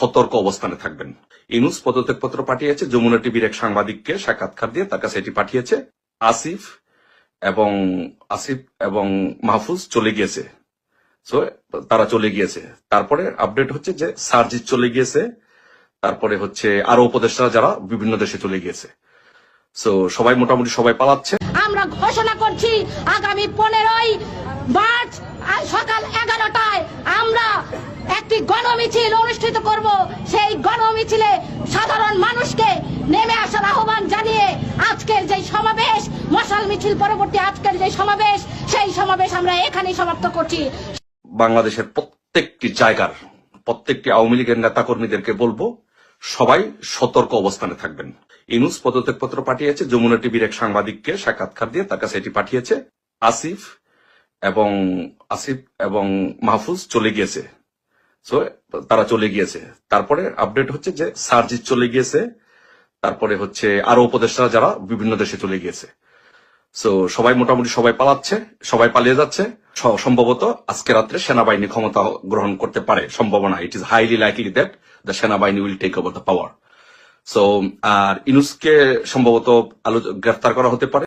সতর্ক অবস্থানে থাকবেন। ইউনূস পদত্যাগপত্র পাঠিয়েছে, যমুনা টিভির এক সাংবাদিককে সাক্ষাৎকার দিয়ে তার কাছে এটি পাঠিয়েছে। আসিফ এবং মাহফুজ চলে গিয়েছে। সো তারা চলে গিয়েছে। তারপরে আপডেট হচ্ছে যে সার্জিৎ চলে গিয়েছে, তারপরে হচ্ছে আরো উপদেষ্টারা যারা বিভিন্ন দেশে চলে গিয়েছে। সো সবাই মোটামুটি সবাই পালাচ্ছে। আমরা ঘোষণা করছি আগামী 15ই মার্চ সকাল 11টায় আমরা একটি গণমিছিল অনুষ্ঠিত করব। সেই গণমিছিলে সাধারণ মানুষকে নেমে আসার আহ্বান জানিয়ে আজকের যে সমাবেশ, মশাল মিছিল পরবর্তী আজকের যে সমাবেশ, সেই সমাবেশ আমরা এখানেই সমাপ্ত করছি। বাংলাদেশের প্রত্যেকটি জায়গার প্রত্যেকটি আওয়ামী লীগের নেতাকর্মীদেরকে বলবো, সবাই সতর্ক অবস্থানে থাকবেন। ইউনূস পদত্যাগপত্র পাঠিয়েছে, যমুনা টিভির এক সাংবাদিককে সাক্ষাৎকার দিয়ে তার কাছে এটি পাঠিয়েছে। আসিফ এবং মাহফুজ চলে গিয়েছে। সো তারা চলে গিয়েছে। তারপরে আপডেট হচ্ছে যে সার্জিৎ চলে গিয়েছে, তারপরে হচ্ছে আরো উপদেষ্টারা যারা বিভিন্ন দেশে চলে গিয়েছে। সো সবাই মোটামুটি সবাই পালাচ্ছে, সবাই পালিয়ে যাচ্ছে। সম্ভবত আজকে রাত্রে সেনাবাহিনী ক্ষমতা গ্রহণ করতে পারে, সম্ভাবনা। It is highly likely that the সেনাবাহিনী will take over the power. So আর ইউনূসকে সম্ভবত গ্রেফতার করা হতে পারে।